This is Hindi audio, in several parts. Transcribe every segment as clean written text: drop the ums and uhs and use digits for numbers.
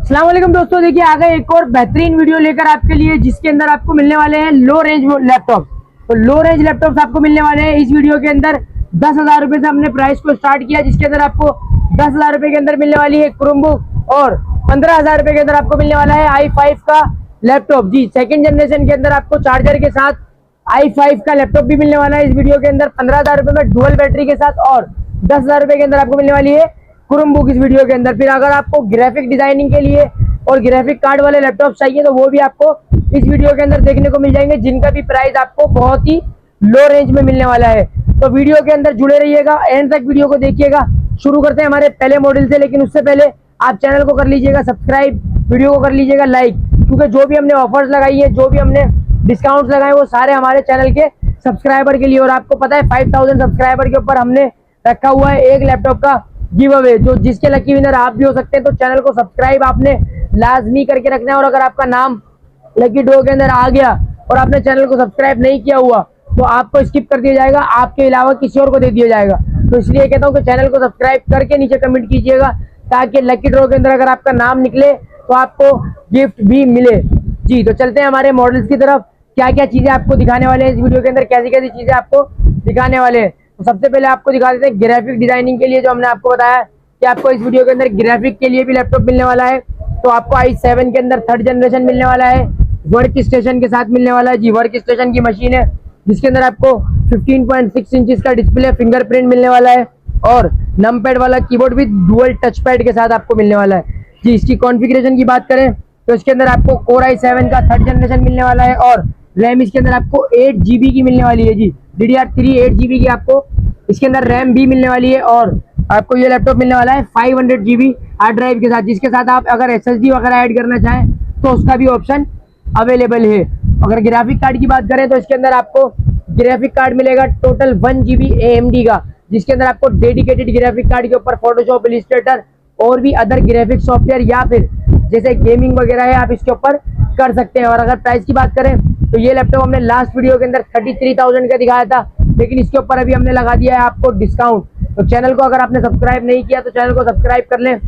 अस्सलाम वालेकुम दोस्तों, देखिए आ गए एक और बेहतरीन वीडियो लेकर आपके लिए जिसके अंदर आपको मिलने वाले हैं लो रेंज लैपटॉप। तो लो रेंज लैपटॉप आपको मिलने वाले हैं इस वीडियो के अंदर 10,000 रुपए से हमने प्राइस को स्टार्ट किया, जिसके अंदर आपको 10,000 रुपए के अंदर मिलने वाली है क्रोमबुक और 15,000 रुपए के अंदर आपको मिलने वाला है i5 का लैपटॉप। जी, सेकंड जनरेशन के अंदर आपको चार्जर के साथ i5 का लैपटॉप भी मिलने वाला है इस वीडियो के अंदर 15,000 रुपए में डुअल बैटरी के साथ, और 10,000 रुपए के अंदर आपको मिलने वाली है क्रोमबुक इस वीडियो के अंदर। फिर अगर आपको ग्राफिक डिजाइनिंग के लिए और ग्राफिक कार्ड वाले लैपटॉप चाहिए तो वो भी आपको इस वीडियो के अंदर देखने को मिल जाएंगे, जिनका भी प्राइस आपको बहुत ही लो रेंज में मिलने वाला है। तो वीडियो के अंदर जुड़े रहिएगा, एंड तक वीडियो को देखिएगा। शुरू करते हैं हमारे पहले मॉडल से, लेकिन उससे पहले आप चैनल को कर लीजिएगा सब्सक्राइब, वीडियो को कर लीजिएगा लाइक, क्योंकि जो भी हमने ऑफर्स लगाई है, जो भी हमने डिस्काउंट्स लगाए, वो सारे हमारे चैनल के सब्सक्राइबर के लिए। और आपको पता है 5,000 सब्सक्राइबर के ऊपर हमने रखा हुआ है एक लैपटॉप का गिव अवे, जो जिसके लकी विनर आप भी हो सकते हैं। तो चैनल को सब्सक्राइब आपने लाजमी करके रखना है, और अगर आपका नाम लकी ड्रॉ के अंदर आ गया और आपने चैनल को सब्सक्राइब नहीं किया हुआ तो आपको स्किप कर दिया जाएगा, आपके अलावा किसी और को दे दिया जाएगा। तो इसलिए कहता हूँ कि चैनल को सब्सक्राइब करके नीचे कमेंट कीजिएगा, ताकि लकी ड्रॉ के अंदर अगर आपका नाम निकले तो आपको गिफ्ट भी मिले। जी, तो चलते हैं हमारे मॉडल्स की तरफ। क्या क्या चीजें आपको दिखाने वाले हैं इस वीडियो के अंदर, कैसी कैसी चीजें आपको दिखाने वाले हैं। तो सबसे पहले आपको दिखा देते हैं ग्राफिक डिजाइनिंग के लिए, जो हमने आपको बताया कि आपको इस वीडियो के अंदर ग्राफिक के लिए भी लैपटॉप मिलने वाला है। तो आपको i7 के अंदर 3rd जनरेशन मिलने वाला है, वर्क स्टेशन के साथ मिलने वाला है। जी, वर्क स्टेशन की मशीन है जिसके अंदर आपको 15.6 इंचेस का डिस्प्ले, फिंगरप्रिंट मिलने वाला है, और नमपैड वाला कीबोर्ड भी डुअल टच पैड के साथ आपको मिलने वाला है। जी, इसकी कॉन्फ़िगरेशन की बात करें तो इसके अंदर आपको कोर i7 का 3rd जनरेशन मिलने वाला है, और रैम इसके अंदर आपको 8 GB की मिलने वाली है। जी, DDR3 8 GB की आपको इसके अंदर रैम भी मिलने वाली है, और आपको ये लैपटॉप मिलने वाला है 500 GB हार्ड ड्राइव के साथ, जिसके साथ आप अगर SSD वगैरह ऐड करना चाहें तो उसका भी ऑप्शन अवेलेबल है। अगर ग्राफिक कार्ड की बात करें तो इसके अंदर आपको ग्राफिक कार्ड मिलेगा टोटल 1 GB AMD का, जिसके अंदर आपको डेडिकेटेड ग्राफिक कार्ड के ऊपर फोटोशॉप, इलस्ट्रेटर और भी अदर ग्राफिक सॉफ्टवेयर या फिर जैसे गेमिंग वगैरह है आप इसके ऊपर कर सकते हैं। और अगर प्राइस की बात करें तो ये लैपटॉप हमने लास्ट वीडियो के अंदर 33,000 का दिखाया था, लेकिन इसके ऊपर अभी हमने लगा दिया है आपको डिस्काउंट। तो चैनल को अगर आपने सब्सक्राइब नहीं किया तो चैनल को सब्सक्राइब कर लें,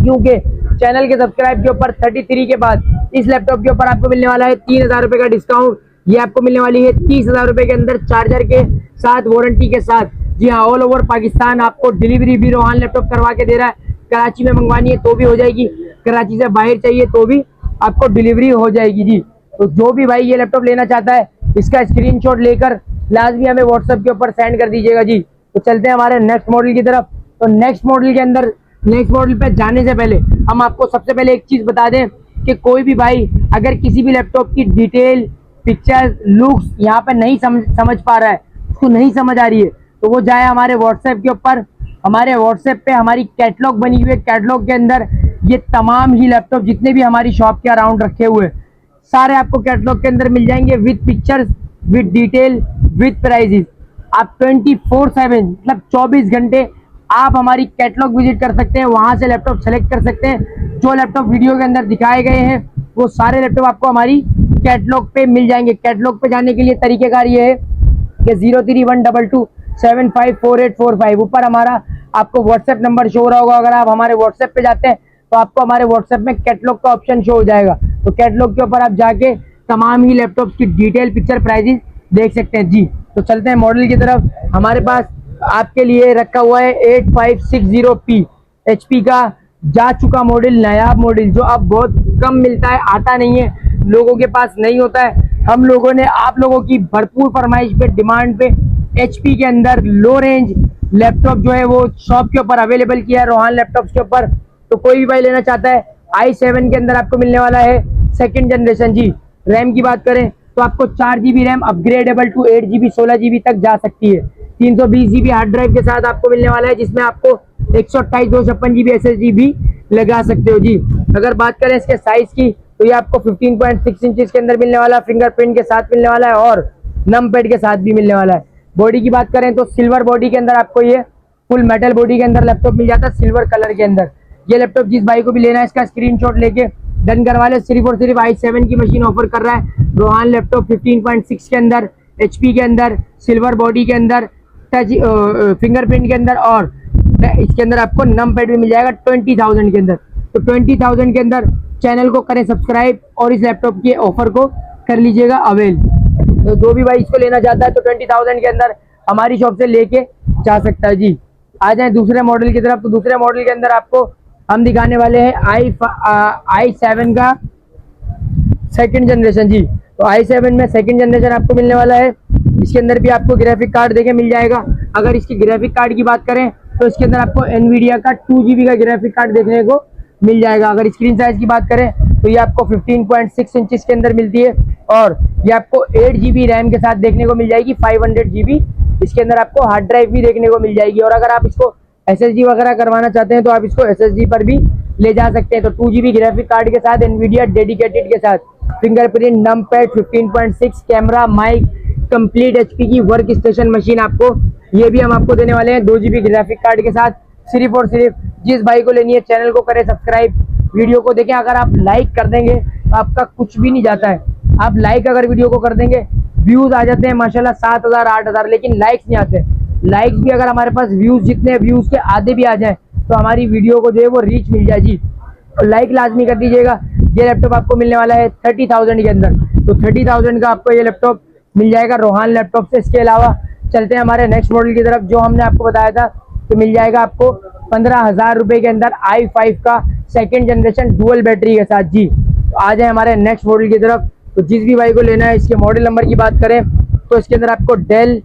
क्योंकि चैनल के सब्सक्राइब के ऊपर 33 के बाद इस लैपटॉप के ऊपर आपको मिलने वाला है 3,000 रुपए का डिस्काउंट। ये आपको मिलने वाली है 30,000 रुपए के अंदर चार्जर के साथ, वारंटी के साथ। जी हाँ, ऑल ओवर पाकिस्तान आपको डिलीवरी भी रोहान लैपटॉप करवा के दे रहा है। कराची में मंगवानी है तो भी हो जाएगी, कराची से बाहर चाहिए तो भी आपको डिलीवरी हो जाएगी। जी, तो जो भी भाई ये लैपटॉप लेना चाहता है इसका स्क्रीनशॉट लेकर लाजमी हमें व्हाट्सएप के ऊपर सेंड कर दीजिएगा। जी, तो चलते हैं हमारे नेक्स्ट मॉडल की तरफ। तो नेक्स्ट मॉडल के अंदर, नेक्स्ट मॉडल पे जाने से पहले हम आपको सबसे पहले एक चीज बता दें कि कोई भी भाई अगर किसी भी लैपटॉप की डिटेल, पिक्चर्स, लुक्स यहाँ पे नहीं समझ पा रहा है, उसको नहीं समझ आ रही है, तो वो जाए हमारे व्हाट्सएप के ऊपर। हमारे व्हाट्सएप पे हमारी कैटलॉग बनी हुई है, कैटलॉग के अंदर ये तमाम ही लैपटॉप जितने भी हमारी शॉप के अराउंड रखे हुए सारे आपको कैटलॉग के अंदर मिल जाएंगे, with pictures, with detail, with prices. आप 24/7 मतलब 24 घंटे आप हमारी कैटलॉग विजिट कर सकते हैं, वहां से लैपटॉप सेलेक्ट कर सकते हैं। जो लैपटॉप वीडियो के अंदर दिखाए गए हैं वो सारे लैपटॉप आपको हमारी कैटलॉग पे मिल जाएंगे। कैटलॉग पे जाने के लिए तरीकेकार ये है कि 031227548445 ऊपर हमारा आपको व्हाट्सएप नंबर शो हो रहा होगा। अगर आप हमारे व्हाट्सएप पे जाते हैं तो आपको हमारे व्हाट्सएप में कैटलॉग का ऑप्शन शो हो जाएगा। तो कैटलॉग के ऊपर आप जाके तमाम ही लैपटॉप की डिटेल, पिक्चर, प्राइजेस देख सकते हैं। जी, तो चलते हैं मॉडल की तरफ। हमारे पास आपके लिए रखा हुआ है 8560P HP का जा चुका मॉडल, नायाब मॉडल, जो अब बहुत कम मिलता है, आता नहीं है, लोगों के पास नहीं होता है। हम लोगों ने आप लोगों की भरपूर फरमाइश पे, डिमांड पे HP के अंदर लो रेंज लैपटॉप जो है वो शॉप के ऊपर अवेलेबल किया है, रोहान लैपटॉप्स के ऊपर। तो कोई भी भाई लेना चाहता है i7 के अंदर आपको मिलने वाला है 2nd जनरेशन। जी, रैम की बात करें तो आपको 4 GB RAM upgradable to 8 GB 16 GB तक जा सकती है। 320 GB हार्ड ड्राइव के साथ आपको मिलने वाला है, जिसमें आपको 128 256 GB SSD भी लगा सकते हो। जी, अगर बात करें इसके साइज की तो ये आपको 15.6 इंचेस के अंदर मिलने वाला है, फिंगरप्रिंट के साथ मिलने वाला है, और नमपैड के साथ भी मिलने वाला है। बॉडी की बात करें तो सिल्वर बॉडी के अंदर आपको ये फुल मेटल बॉडी के अंदर लैपटॉप मिल जाता है, सिल्वर कलर के अंदर। ये लैपटॉप जिस भाई को भी लेना है इसका स्क्रीनशॉट लेके डन करवा ले। सिर्फ और सिर्फ i7 की मशीन ऑफर कर रहा है रोहान लैपटॉप 15.6 के अंदर, HP के अंदर, सिल्वर बॉडी के अंदर, टच फिंगरप्रिंट के अंदर, और इसके अंदर आपको नमपैड भी मिल जाएगा 20,000 के अंदर। तो 20,000 के अंदर चैनल को करें सब्सक्राइब और इस लैपटॉप के ऑफर को कर लीजिएगा अवेल। तो जो भी भाई इसको लेना चाहता है तो 20,000 के अंदर हमारी शॉप से लेके जा सकता है जी। आ जाए दूसरे मॉडल की तरफ। तो दूसरे मॉडल के अंदर आपको हम दिखाने वाले हैं i7 का सेकंड जनरेशन जी। तो i7 में सेकंड जनरेशन आपको मिलने वाला है। इसके अंदर भी आपको ग्राफिक कार्ड देके मिल जाएगा। अगर इसकी ग्राफिक कार्ड की बात करें तो इसके अंदर आपको एनवीडिया का 2GB का ग्राफिक कार्ड देखने को मिल जाएगा। अगर स्क्रीन साइज की बात करें तो ये आपको 15.6 इंच के अंदर मिलती है और ये आपको 8GB रैम के साथ देखने को मिल जाएगी। 500GB इसके अंदर आपको हार्ड ड्राइव भी देखने को मिल जाएगी। और अगर आप इसको SSD वगैरह करवाना चाहते हैं तो आप इसको SSD पर भी ले जा सकते हैं। तो 2GB ग्राफिक कार्ड के साथ एनवीडिया डेडिकेटेड के साथ fingerprint, numpad, 15.6 camera, mic, complete HP की वर्क स्टेशन मशीन आपको ये भी हम आपको देने वाले हैं 2GB ग्राफिक कार्ड के साथ। सिर्फ और सिर्फ जिस भाई को लेनी है चैनल को करें सब्सक्राइब, वीडियो को देखें। अगर आप लाइक कर देंगे तो आपका कुछ भी नहीं जाता है। आप लाइक अगर वीडियो को कर देंगे व्यूज आ जाते हैं माशाल्लाह 7,000 8,000, लेकिन लाइक्स नहीं आते। लाइक्स भी अगर हमारे पास व्यूज जितने व्यूज के आधे भी आ जाए तो हमारी वीडियो को जो है वो रीच मिल जाए जी। और लाइक लाजमी कर दीजिएगा। ये लैपटॉप आपको मिलने वाला है 30,000 के अंदर। तो 30,000 का आपको ये लैपटॉप मिल जाएगा रोहान लैपटॉप से। इसके अलावा चलते हैं हमारे नेक्स्ट मॉडल की तरफ जो हमने आपको बताया था कि मिल जाएगा आपको 15,000 रुपए के अंदर i5 का सेकंड जनरेशन डुअल बैटरी के साथ जी। तो आ जाए हमारे नेक्स्ट मॉडल की तरफ। तो जिस भी भाई को लेना है इसके मॉडल नंबर की बात करें तो इसके अंदर आपको डेल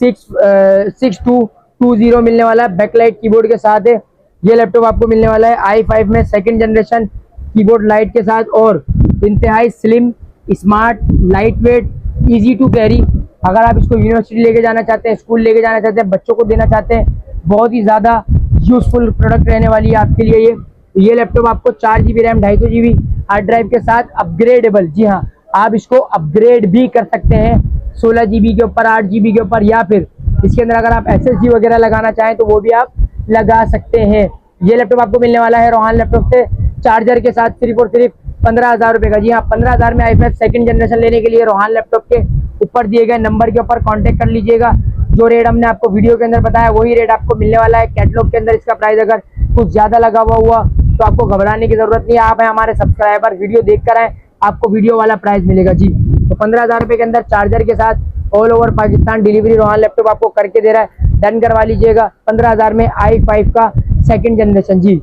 6220 मिलने वाला है। बैकलाइट कीबोर्ड के साथ है ये लैपटॉप आपको मिलने वाला है i5 में सेकंड जनरेशन कीबोर्ड लाइट के साथ और इंतहाई slim, smart, light weight, easy to carry. अगर आप इसको यूनिवर्सिटी लेके जाना चाहते हैं, स्कूल लेके जाना चाहते हैं, बच्चों को देना चाहते हैं, बहुत ही ज़्यादा यूजफुल प्रोडक्ट रहने वाली है आपके लिए ये लैपटॉप आपको 4GB RAM 250GB hard drive के साथ अपग्रेडेबल, जी हाँ आप इसको अपग्रेड भी कर सकते हैं 16GB के ऊपर, 8GB के ऊपर, या फिर इसके अंदर अगर आप SSD वगैरह लगाना चाहें तो वो भी आप लगा सकते हैं। ये लैपटॉप आपको मिलने वाला है रोहान लैपटॉप से चार्जर के साथ सिर्फ और सिर्फ 15,000 रुपए का। जी हाँ 15,000 में i5 सेकंड जनरेशन लेने के लिए रोहान लैपटॉप के ऊपर दिए गए नंबर के ऊपर कांटेक्ट कर लीजिएगा। जो रेट हमने आपको वीडियो के अंदर बताया वही रेट आपको मिलने वाला है। कैटलॉग के अंदर इसका प्राइस अगर कुछ ज्यादा लगा हुआ तो आपको घबराने की जरूरत नहीं है। आप है हमारे सब्सक्राइबर, वीडियो देख कर आए, आपको वीडियो वाला प्राइस मिलेगा जी। तो 15,000 रुपए के अंदर चार्जर के साथ all over Pakistan delivery Rohan laptop आपको करके दे रहा है। डन करवा लीजिएगा 15,000 में i5 का सेकंड जनरेशन जी।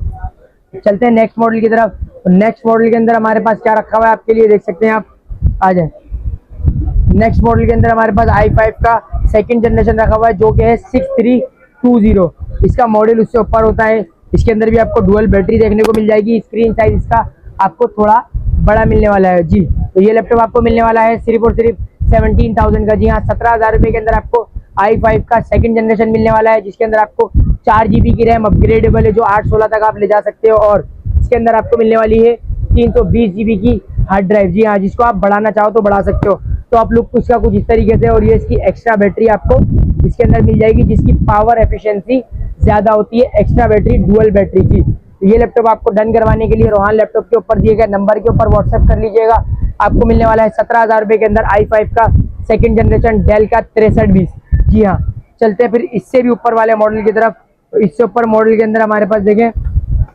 चलते हैं नेक्स्ट मॉडल की तरफ। तो नेक्स्ट मॉडल के अंदर हमारे पास क्या रखा हुआ है आपके लिए, देख सकते हैं आप। आ जाए नेक्स्ट मॉडल के अंदर हमारे पास i5 का सेकंड जनरेशन रखा हुआ है जो कि है 6320। इसका मॉडल उससे ऊपर होता है। इसके अंदर भी आपको डुअल बैटरी देखने को मिल जाएगी। स्क्रीन साइज इसका आपको थोड़ा बड़ा मिलने वाला है जी। तो ये लैपटॉप आपको मिलने वाला है सिर्फ और सिर्फ 17,000 का। जी हाँ 17,000 रुपए के अंदर आपको i5 का सेकंड जनरेशन मिलने वाला है जिसके अंदर आपको 4GB की रैम अपग्रेडेबल है जो 8/16 तक आप ले जा सकते हो। और इसके अंदर आपको मिलने वाली है 320GB की हार्ड ड्राइव, जी हाँ जिसको आप बढ़ाना चाहो तो बढ़ा सकते हो। तो आप लुक उसका कुछ इस तरीके से। और ये इसकी एक्स्ट्रा बैटरी आपको इसके अंदर मिल जाएगी जिसकी पावर एफिशिएंसी ज्यादा होती है, एक्स्ट्रा बैटरी, डुअल बैटरी की। तो ये लैपटॉप आपको डन करवाने के लिए रोहान लैपटॉप के ऊपर दिए गए नंबर के ऊपर व्हाट्सएप कर लीजिएगा। आपको मिलने वाला है 17,000 रुपए के अंदर i5 का सेकंड जनरेशन डेल का 6320। जी हाँ चलते हैं फिर इससे भी ऊपर वाले मॉडल की तरफ। तो इससे ऊपर मॉडल के अंदर हमारे पास देखें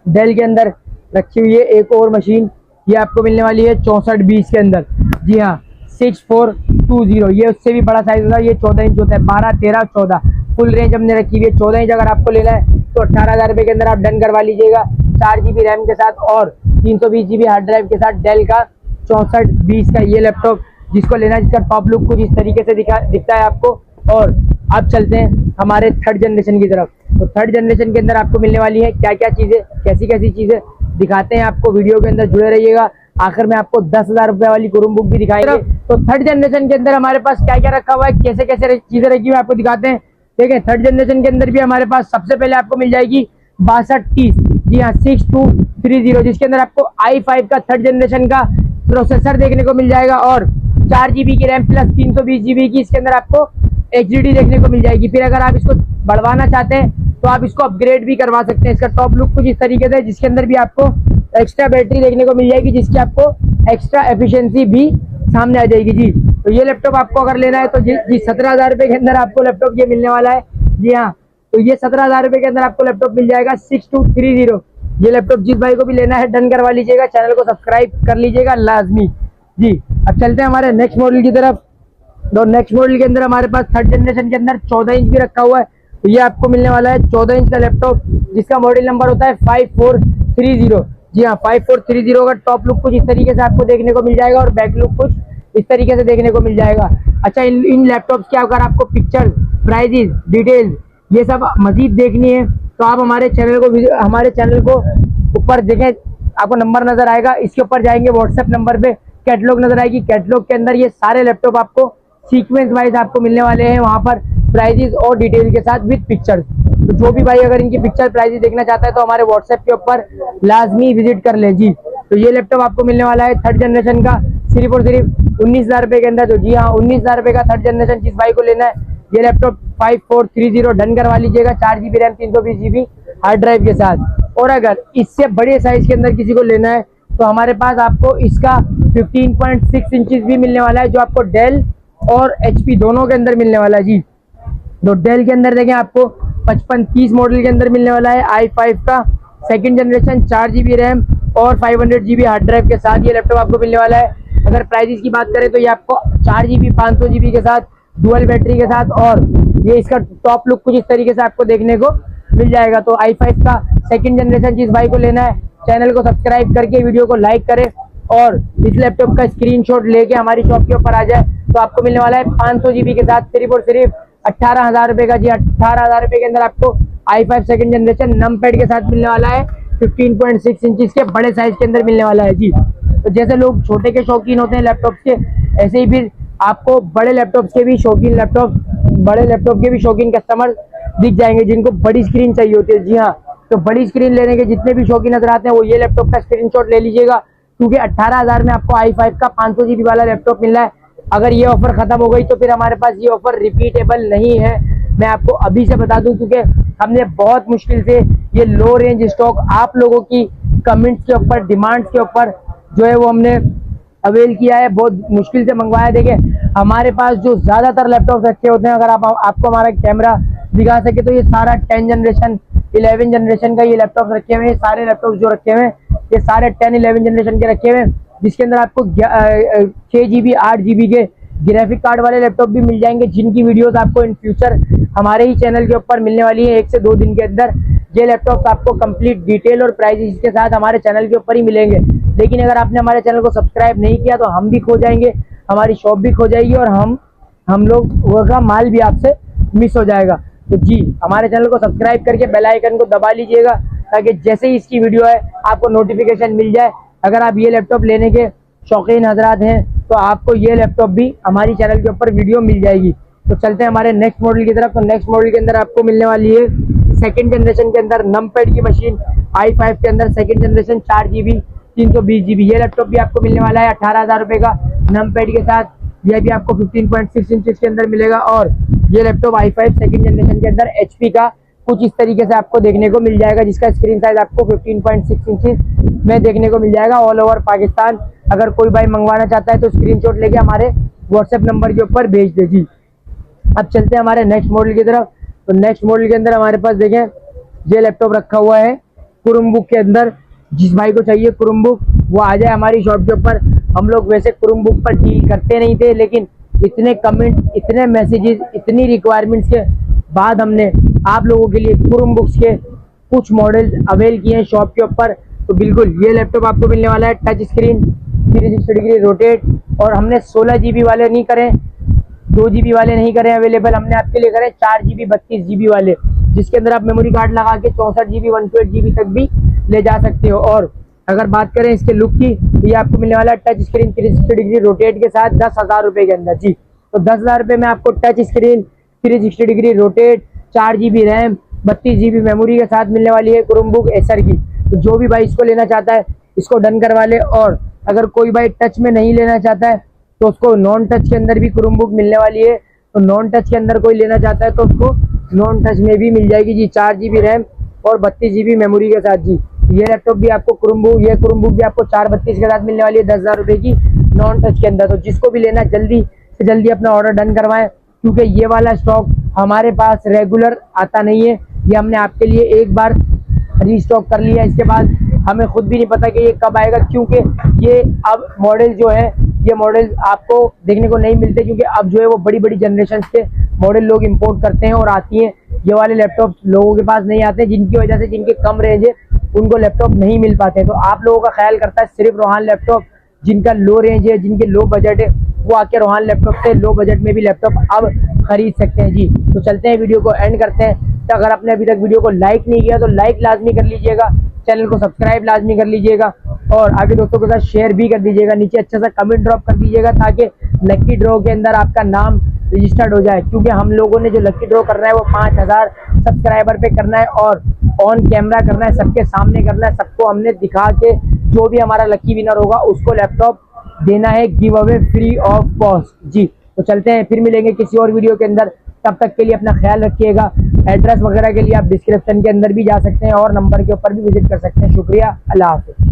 डेल के अंदर रखी हुई है एक और मशीन। ये आपको मिलने वाली है 6420 के अंदर। जी हाँ 6420, ये उससे भी बड़ा साइज होता है। ये 14 इंच होता है, 12, 13, 14 फुल रेंज हमने रखी हुई है। 14 इंच अगर आपको लेना है तो 18,000 रुपए के अंदर आप डन करवा लीजिएगा 4GB रैम के साथ और 320GB हार्ड ड्राइव के साथ डेल का 6420 का ये लैपटॉप जिसको लेना है, जिसका टॉप लुक कुछ इस तरीके से दिखता है आपको। और अब चलते हैं हमारे थर्ड जनरेशन की तरफ। तो थर्ड जनरेशन के अंदर आपको मिलने वाली है क्या क्या चीजें, कैसी कैसी चीजें दिखाते हैं आपको। वीडियो के अंदर जुड़े रहिएगा। आखिर में आपको 10,000 रुपए वाली क्रोम बुक भी दिखाएंगे। तो थर्ड जनरेशन के अंदर हमारे पास क्या क्या रखा हुआ है, कैसे कैसे चीजें रखी हुई है आपको दिखाते हैं। ठीक है, थर्ड जनरेशन के अंदर भी हमारे पास सबसे पहले आपको मिल जाएगी 6230। जी हाँ 6230 जिसके अंदर आपको i5 का थर्ड जनरेशन का प्रोसेसर देखने को मिल जाएगा और 4GB की रैम प्लस 320GB की इसके अंदर आपको HDD देखने को मिल जाएगी। फिर अगर आप इसको बढ़वाना चाहते हैं तो आप इसको अपग्रेड भी करवा सकते हैं। इसका टॉप लुक कुछ इस तरीके से, जिसके अंदर भी आपको एक्स्ट्रा बैटरी देखने को मिल जाएगी जिसकी आपको एक्स्ट्रा एफिशिएंसी भी सामने आ जाएगी जी। तो ये लैपटॉप आपको अगर लेना है तो जी 17,000 रुपए के अंदर आपको लैपटॉप ये मिलने वाला है। जी हाँ तो ये 17,000 रुपए के अंदर आपको लैपटॉप मिल जाएगा 6230। ये लैपटॉप जिस भाई को भी लेना है डन करवा लीजिएगा, चैनल को सब्सक्राइब कर लीजिएगा लाजमी जी। अब चलते हैं हमारे नेक्स्ट मॉडल की तरफ। तो नेक्स्ट मॉडल के अंदर हमारे पास थर्ड जनरेशन के अंदर 14 इंच भी रखा हुआ है। तो ये आपको मिलने वाला है 14 इंच का लैपटॉप, जिसका मॉडल नंबर होता है 5430। जी हाँ, 5430 का टॉप लुक कुछ इस तरीके से आपको देखने को मिल जाएगा और बैक लुक कुछ इस तरीके से देखने को मिल जाएगा। अच्छा, इन लैपटॉप्स के अगर आपको पिक्चर, प्राइजेस, डिटेल्स ये सब मजीद देखनी है तो आप हमारे चैनल को ऊपर देखें, आपको नंबर नजर आएगा, इसके ऊपर जाएंगे व्हाट्सएप नंबर पे कैटलॉग नजर आएगी। कैटलॉग के अंदर ये सारे लैपटॉप आपको सीक्वेंस वाइज आपको मिलने वाले हैं, वहां पर प्राइजेस और डिटेल के साथ विद पिक्चर्स। तो जो भी भाई अगर इनकी पिक्चर प्राइजेस देखना चाहता है तो हमारे व्हाट्सएप के ऊपर लाजमी विजिट कर ले जी। तो ये लैपटॉप आपको मिलने वाला है थर्ड जनरेशन का सिर्फ और सिर्फ 19,000 रुपए के अंदर। तो जी हाँ, 19,000 रुपए का थर्ड जनरेशन जिस भाई को लेना है ये लैपटॉप 5430 डन करवा लीजिएगा, 4 GB RAM 320 GB hard drive के साथ। और अगर इससे बड़े साइज के अंदर किसी को लेना है तो हमारे पास आपको इसका 15.6 इंचेस भी मिलने वाला है, जो आपको डेल और HP दोनों के अंदर मिलने वाला है जी। तो डेल के अंदर देखें आपको 5530 मॉडल के अंदर मिलने वाला है i5 का सेकंड जनरेशन, 4 GB रैम और 500 GB हार्ड ड्राइव के साथ ये लैपटॉप आपको मिलने वाला है। अगर प्राइजेस की बात करें तो ये आपको 4 GB 500 GB के साथ डुअल बैटरी के साथ, और ये इसका टॉप लुक कुछ इस तरीके से आपको देखने को मिल जाएगा। तो i5 का सेकंड जनरेशन जिस भाई को लेना है चैनल को सब्सक्राइब करके वीडियो को लाइक करें और इस लैपटॉप का स्क्रीनशॉट लेके हमारी शॉप के ऊपर आ जाए। तो आपको मिलने वाला है 500 GB के साथ सिर्फ और सिर्फ 18,000 रुपए का जी। 18,000 रुपए के अंदर आपको i5 सेकंड जनरेशन नम पैड के साथ मिलने वाला है, 15.6 इंचेस के बड़े साइज के अंदर मिलने वाला है जी। तो जैसे लोग छोटे के शौकीन होते हैं लैपटॉप के, ऐसे ही फिर आपको बड़े लैपटॉप के भी शौकीन कस्टमर दिख जाएंगे जिनको बड़ी स्क्रीन चाहिए होती है। जी हाँ, तो बड़ी स्क्रीन लेने के जितने भी शौकीन नजर आते हैं वो ये लैपटॉप का स्क्रीनशॉट ले लीजिएगा, क्योंकि 18,000 में आपको i5 का 500 GB वाला लैपटॉप मिल रहा है। अगर ये ऑफर खत्म हो गई तो फिर हमारे पास ये ऑफर रिपीटेबल नहीं है, मैं आपको अभी से बता दूं, क्योंकि हमने बहुत मुश्किल से ये लो रेंज स्टॉक आप लोगों की कमेंट्स के ऊपर, डिमांड्स के ऊपर जो है वो हमने अवेल किया है, बहुत मुश्किल से मंगवाया। देखिए हमारे पास जो ज्यादातर लैपटॉप रखे होते हैं, अगर आपको हमारा कैमरा दिखा सके तो ये सारा 10 जनरेशन 11 जनरेशन का ये लैपटॉप रखे हुए हैं। सारे लैपटॉप जो रखे हुए हैं ये सारे 10-11 जनरेशन के रखे हुए हैं, जिसके अंदर आपको 6 GB 8 GB के ग्राफिक कार्ड वाले लैपटॉप भी मिल जाएंगे, जिनकी वीडियोस आपको इन फ्यूचर हमारे ही चैनल के ऊपर मिलने वाली है 1 से 2 दिन के अंदर। ये लैपटॉप आपको कंप्लीट डिटेल और प्राइस के साथ हमारे चैनल के ऊपर ही मिलेंगे। लेकिन अगर आपने हमारे चैनल को सब्सक्राइब नहीं किया तो हम भी खो जाएंगे, हमारी शॉप भी खो जाएगी और हम लोग का माल भी आपसे मिस हो जाएगा। तो जी हमारे चैनल को सब्सक्राइब करके बेल आइकन को दबा लीजिएगा, ताकि जैसे ही इसकी वीडियो है आपको नोटिफिकेशन मिल जाए। अगर आप ये लैपटॉप लेने के शौकीन हजरात हैं तो आपको ये लैपटॉप भी हमारी चैनल के ऊपर वीडियो मिल जाएगी। तो चलते हैं हमारे नेक्स्ट मॉडल की तरफ। तो नेक्स्ट मॉडल के अंदर आपको मिलने वाली है सेकंड जनरेशन के अंदर नम पैड की मशीन, i5 के अंदर सेकंड जनरेशन 4 GB 320 GB। ये लैपटॉप भी आपको मिलने वाला है 18,000 रुपए का नम पैड के साथ। यह भी आपको 15.6 इंचेस के अंदर मिलेगा, और ये लैपटॉप i5 सेकंड जनरेशन के अंदर HP का कुछ इस तरीके से आपको देखने को मिल जाएगा, जिसका स्क्रीन साइज आपको 15.6 इंचेस में देखने को मिल जाएगा ऑल ओवर पाकिस्तान। अगर कोई भाई मंगवाना चाहता है तो स्क्रीनशॉट लेके हमारे व्हाट्सएप नंबर के ऊपर भेज दीजिए। अब चलते हैं हमारे नेक्स्ट मॉडल की तरफ। तो नेक्स्ट मॉडल के अंदर हमारे पास देखें ये लैपटॉप रखा हुआ है क्रोमबुक के अंदर। जिस भाई को चाहिए क्रोमबुक वो आ जाए हमारी शॉप के ऊपर। हम लोग वैसे क्रोमबुक पर डील करते नहीं थे, लेकिन इतने कमेंट, इतने मैसेजेस, इतनी रिक्वायरमेंट्स के बाद हमने आप लोगों के लिए क्रोमबुक्स के कुछ मॉडल्स अवेल किए हैं शॉप के ऊपर। तो बिल्कुल ये लैपटॉप आपको मिलने वाला है टच स्क्रीन 360 डिग्री रोटेट, और हमने 16 GB वाले नहीं करें, 2 GB वाले नहीं करें अवेलेबल, हमने आपके लिए करें 4 GB 32 GB वाले, जिसके अंदर आप मेमोरी कार्ड लगा के 64 GB 128 GB तक भी ले जा सकते हो। और अगर बात करें इसके लुक की तो ये आपको मिलने वाला है टच स्क्रीन 360 डिग्री रोटेट के साथ 10,000 रुपए के अंदर जी। तो 10,000 रुपए में आपको touch screen 360 degree rotate 4 GB RAM 32 GB memory के साथ मिलने वाली है क्रोमबुक एसर की। तो जो भी भाई इसको लेना चाहता है इसको डन करवा ले, और अगर कोई भाई टच में नहीं लेना चाहता है तो उसको नॉन टच के अंदर भी क्रोमबुक मिलने वाली है। तो नॉन टच के अंदर कोई लेना चाहता है तो उसको नॉन टच में भी मिल जाएगी जी, 4 GB रैम और 32 GB मेमोरी के साथ जी। ये लैपटॉप भी आपको क्रोमबुक भी आपको 432 के साथ मिलने वाली है 10,000 रुपए की नॉन टच के अंदर। तो जिसको भी लेना जल्दी से जल्दी अपना ऑर्डर डन करवाएं, क्योंकि ये वाला स्टॉक हमारे पास रेगुलर आता नहीं है। ये हमने आपके लिए एक बार रीस्टॉक कर लिया। इसके बाद हमें खुद भी नहीं पता कि ये कब आएगा, क्योंकि ये अब मॉडल जो है ये मॉडल आपको देखने को नहीं मिलते, क्योंकि अब जो है वो बड़ी बड़ी जनरेशन के मॉडल लोग इंपोर्ट करते हैं और आती हैं। ये वाले लैपटॉप लोगों के पास नहीं आते, जिनकी वजह से जिनके कम रेंज है उनको लैपटॉप नहीं मिल पाते हैं। तो आप लोगों का ख्याल करता है सिर्फ रोहान लैपटॉप, जिनका लो रेंज है, जिनके लो बजट है, वो आके रोहान लैपटॉप से लो बजट में भी लैपटॉप अब खरीद सकते हैं जी। तो चलते हैं, वीडियो को एंड करते हैं। तो अगर आपने अभी तक वीडियो को लाइक नहीं किया तो लाइक लाजमी कर लीजिएगा, चैनल को सब्सक्राइब लाजमी कर लीजिएगा और आगे दोस्तों के साथ शेयर भी कर दीजिएगा। नीचे अच्छा सा कमेंट ड्रॉप कर दीजिएगा ताकि लकी ड्रॉ के अंदर आपका नाम रजिस्टर्ड हो जाए, क्योंकि हम लोगों ने जो लकी ड्रॉ करना है वो 5000 सब्सक्राइबर पे करना है और ऑन कैमरा करना है, सबके सामने करना है, सबको हमने दिखा के जो भी हमारा लकी विनर होगा उसको लैपटॉप देना है give away free of cost जी। तो चलते हैं, फिर मिलेंगे किसी और वीडियो के अंदर। तब तक के लिए अपना ख्याल रखिएगा। एड्रेस वगैरह के लिए आप डिस्क्रिप्शन के अंदर भी जा सकते हैं और नंबर के ऊपर भी विजिट कर सकते हैं। शुक्रिया, अल्लाह हाफिज़।